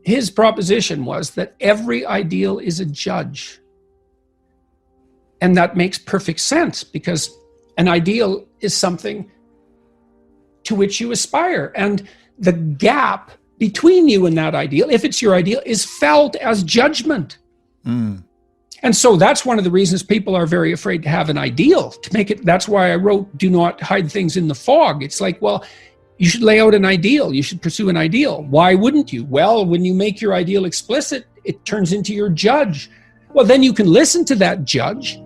his proposition was that every ideal is a judge. And that makes perfect sense, because an ideal is something to which you aspire. And the gap between you and that ideal, if it's your ideal, is felt as judgment. And so that's one of the reasons people are very afraid to have an ideal, to make it. That's why I wrote, do not hide things in the fog. It's like, well, you should lay out an ideal. You should pursue an ideal. Why wouldn't you? Well, when you make your ideal explicit, it turns into your judge. Well, then you can listen to that judge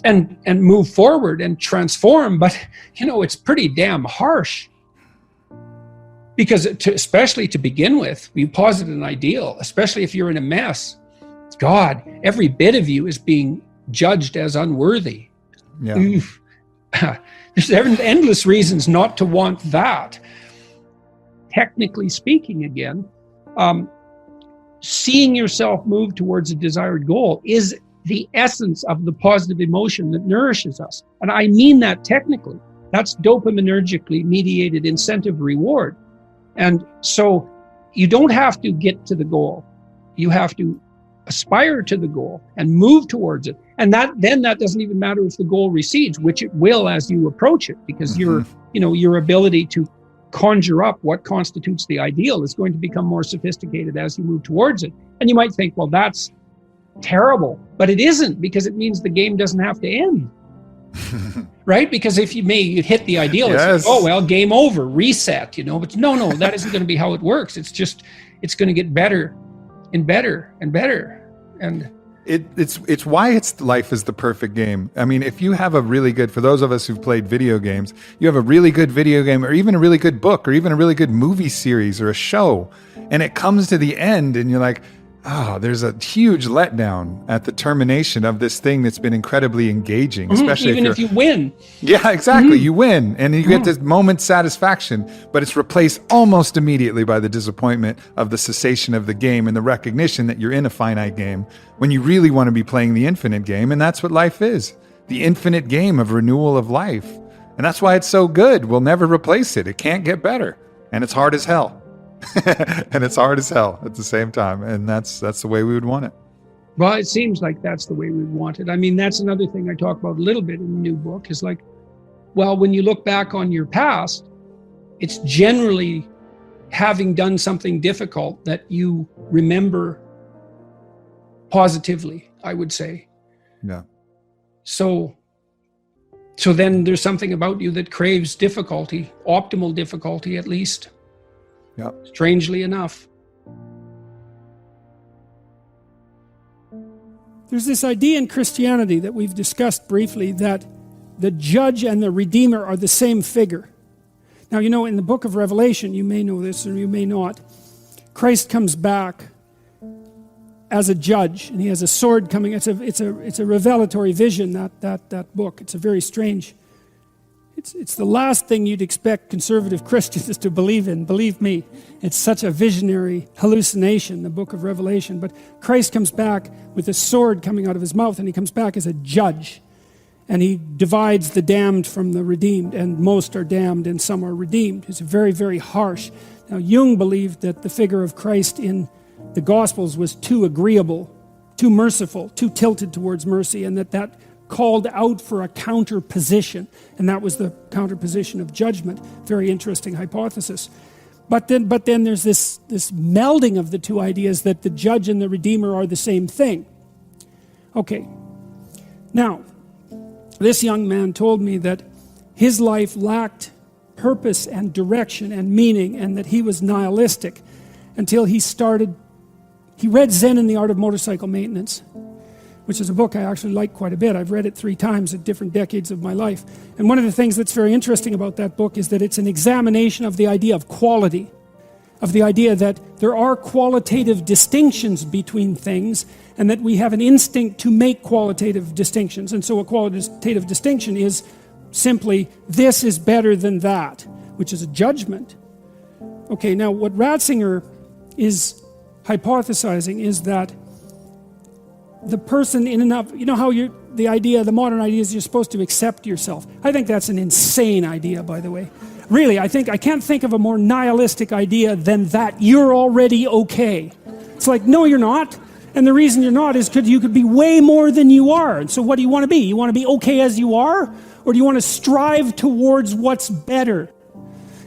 and move forward and transform. But, it's pretty damn harsh. Because especially to begin with, you posit an ideal, especially if you're in a mess. God, every bit of you is being judged as unworthy. Yeah. There's endless reasons not to want that. Technically speaking, again, seeing yourself move towards a desired goal is the essence of the positive emotion that nourishes us. And I mean that technically. That's dopaminergically mediated incentive reward. And so you don't have to get to the goal. You have to aspire to the goal and move towards it. And that doesn't even matter if the goal recedes, which it will as you approach it, because your ability to conjure up what constitutes the ideal is going to become more sophisticated as you move towards it. And you might think, well, that's terrible, but it isn't, because it means the game doesn't have to end. Right? Because if you hit the ideal, yes. It's like, oh, well, game over, reset, but no, that isn't going to be how it works. It's going to get better and better and better. And it's why life is the perfect game. I mean, if you have for those of us who've played video games, you have a really good video game, or even a really good book, or even a really good movie series or a show, and it comes to the end and you're like, there's a huge letdown at the termination of this thing that's been incredibly engaging, especially even if you win. Yeah, exactly. You win and you get this moment satisfaction, but it's replaced almost immediately by the disappointment of the cessation of the game and the recognition that you're in a finite game when you really want to be playing the infinite game. And that's what life is, the infinite game of renewal of life. And that's why it's so good. We'll never replace it. It can't get better. And it's hard as hell. And it's hard as hell at the same time, and that's the way we would want it. Well, it seems like that's the way we want it. I mean, that's another thing I talk about a little bit in the new book, is like, well, when you look back on your past, it's generally having done something difficult that you remember positively, I would say. Yeah. So then there's something about you that craves difficulty, optimal difficulty at least. Yeah. Strangely enough. There's this idea in Christianity that we've discussed briefly, that the judge and the redeemer are the same figure. Now, in the book of Revelation, you may know this or you may not, Christ comes back as a judge, and he has a sword coming. It's a revelatory vision, that book. It's a very strange. It's the last thing you'd expect conservative Christians to believe in. Believe me, it's such a visionary hallucination, the book of Revelation. But Christ comes back with a sword coming out of his mouth, and he comes back as a judge. And he divides the damned from the redeemed, and most are damned and some are redeemed. It's very, very harsh. Now, Jung believed that the figure of Christ in the Gospels was too agreeable, too merciful, too tilted towards mercy, and that called out for a counter position, and that was the counter position of judgment. Very interesting hypothesis. But then there's this melding of the two ideas that the judge and the redeemer are the same thing. Okay. Now, this young man told me that his life lacked purpose and direction and meaning, and that he was nihilistic until he read Zen and the Art of Motorcycle Maintenance, which is a book I actually like quite a bit. I've read it 3 times at different decades of my life. And one of the things that's very interesting about that book is that it's an examination of the idea of quality, of the idea that there are qualitative distinctions between things, and that we have an instinct to make qualitative distinctions. And so a qualitative distinction is simply, this is better than that, which is a judgment. Okay, now what Ratzinger is hypothesizing is that the person in and of, how the modern idea is you're supposed to accept yourself. I think that's an insane idea, by the way. really, I can't think of a more nihilistic idea than that you're already okay. It's like, no, you're not. And the reason you're not is because you could be way more than you are. And so what do you want to be? You want to be okay as you are? Or do you want to strive towards what's better?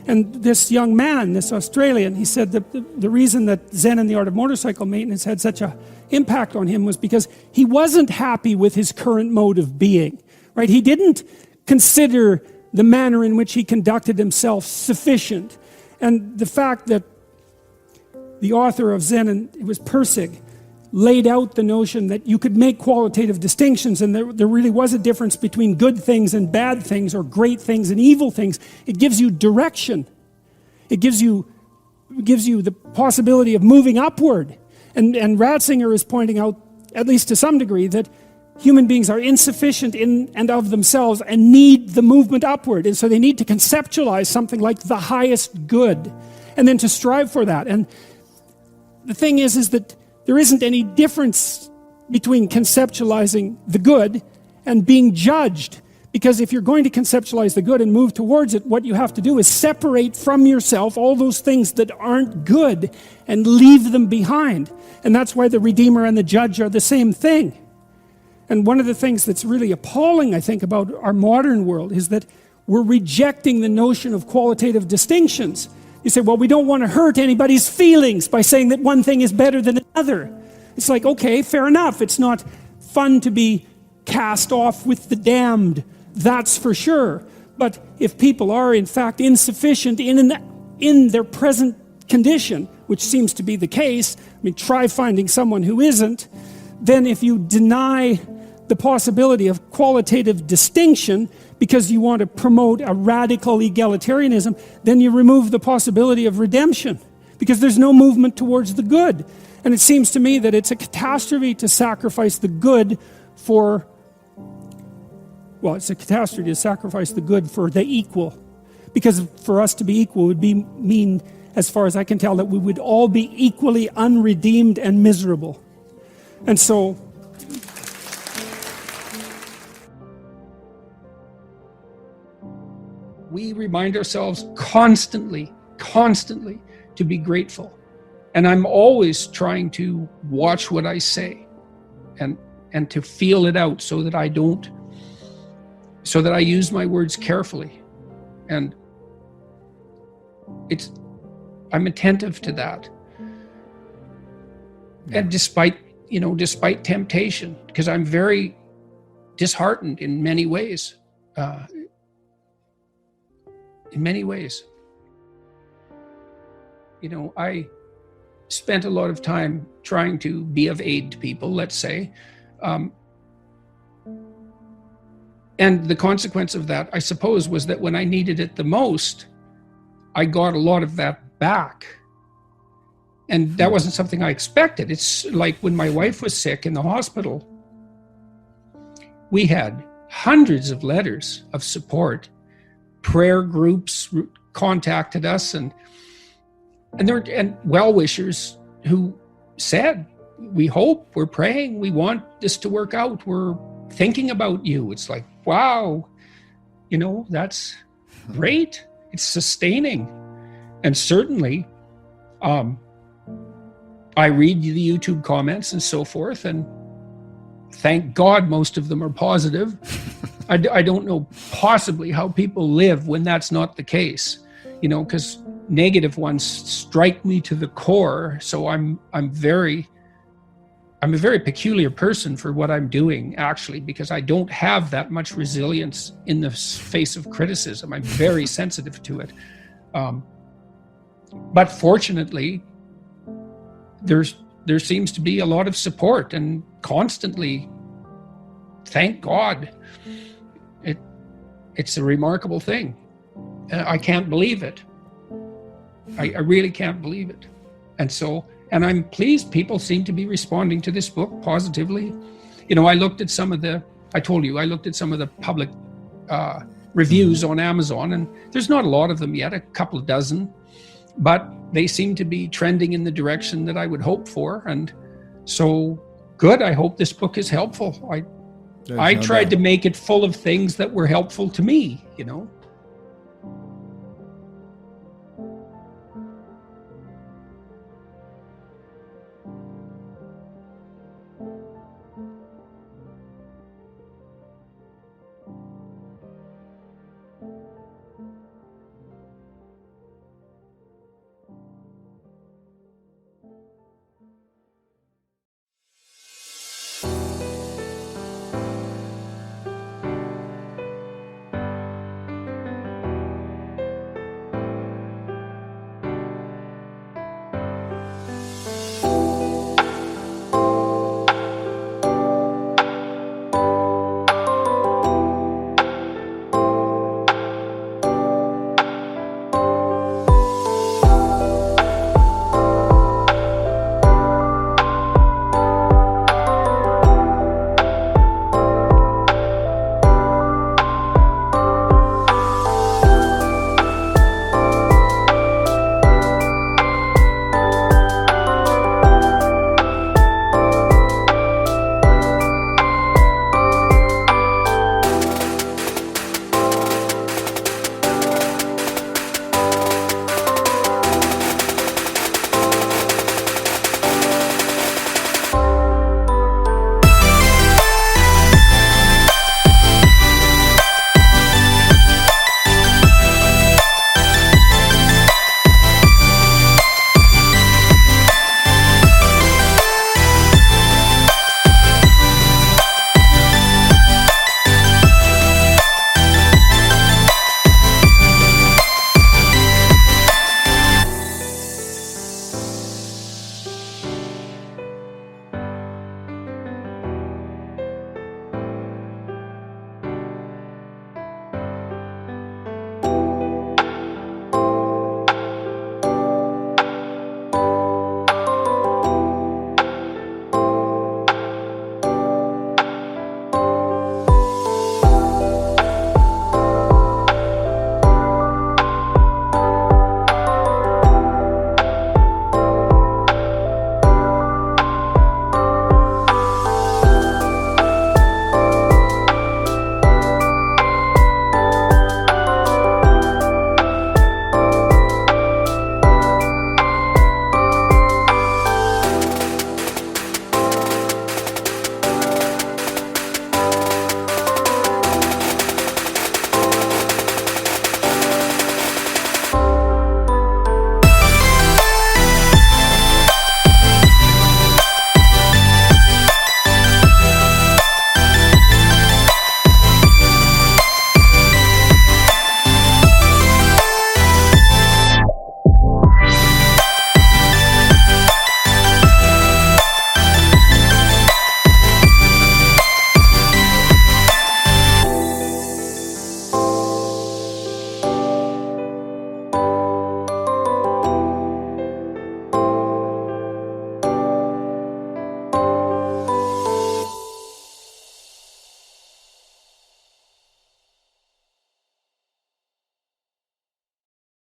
And this young man, this Australian, he said that the reason that Zen and the Art of Motorcycle Maintenance had such an impact on him was because he wasn't happy with his current mode of being, right? He didn't consider the manner in which he conducted himself sufficient. And the fact that the author of Zen, and it was Persig, laid out the notion that you could make qualitative distinctions, and there really was a difference between good things and bad things, or great things and evil things. It gives you direction. It gives you the possibility of moving upward. And Ratzinger is pointing out, at least to some degree, that human beings are insufficient in and of themselves and need the movement upward. And so they need to conceptualize something like the highest good, and then to strive for that. And the thing is that there isn't any difference between conceptualizing the good and being judged. Because if you're going to conceptualize the good and move towards it, what you have to do is separate from yourself all those things that aren't good and leave them behind. And that's why the Redeemer and the Judge are the same thing. And one of the things that's really appalling, I think, about our modern world is that we're rejecting the notion of qualitative distinctions. You say, well, we don't want to hurt anybody's feelings by saying that one thing is better than another. It's like, okay, fair enough. It's not fun to be cast off with the damned, that's for sure. But if people are, in fact, insufficient in their present condition, which seems to be the case, I mean, try finding someone who isn't, then if you deny the possibility of qualitative distinction because you want to promote a radical egalitarianism, then you remove the possibility of redemption because there's no movement towards the good. And it seems to me that it's a catastrophe to sacrifice the good for, well, it's a catastrophe to sacrifice the good for the equal. Because for us to be equal would mean, as far as I can tell, that we would all be equally unredeemed and miserable. And so, we remind ourselves constantly to be grateful. And I'm always trying to watch what I say and to feel it out so that I use my words carefully. And I'm attentive to that. And despite temptation, because I'm very disheartened in many ways. I spent a lot of time trying to be of aid to people, let's say. And the consequence of that, I suppose, was that when I needed it the most, I got a lot of that back. And that wasn't something I expected. It's like when my wife was sick in the hospital, we had hundreds of letters of support. Prayer groups contacted us and well-wishers who said, we hope, we're praying, we want this to work out, we're thinking about you. It's like, wow, that's great. It's sustaining. And certainly, I read the YouTube comments and so forth, and thank God most of them are positive. I don't know possibly how people live when that's not the case, because negative ones strike me to the core. So I'm a very peculiar person for what I'm doing, actually, because I don't have that much resilience in the face of criticism. I'm very sensitive to it. But fortunately, there seems to be a lot of support, and constantly, thank God. It's a remarkable thing. I can't believe it. I really can't believe it. And I'm pleased people seem to be responding to this book positively. I looked at some of the public reviews on Amazon, and there's not a lot of them yet, a couple of dozen, but they seem to be trending in the direction that I would hope for. And so good. I hope this book is helpful. I tried to make it full of things that were helpful to me,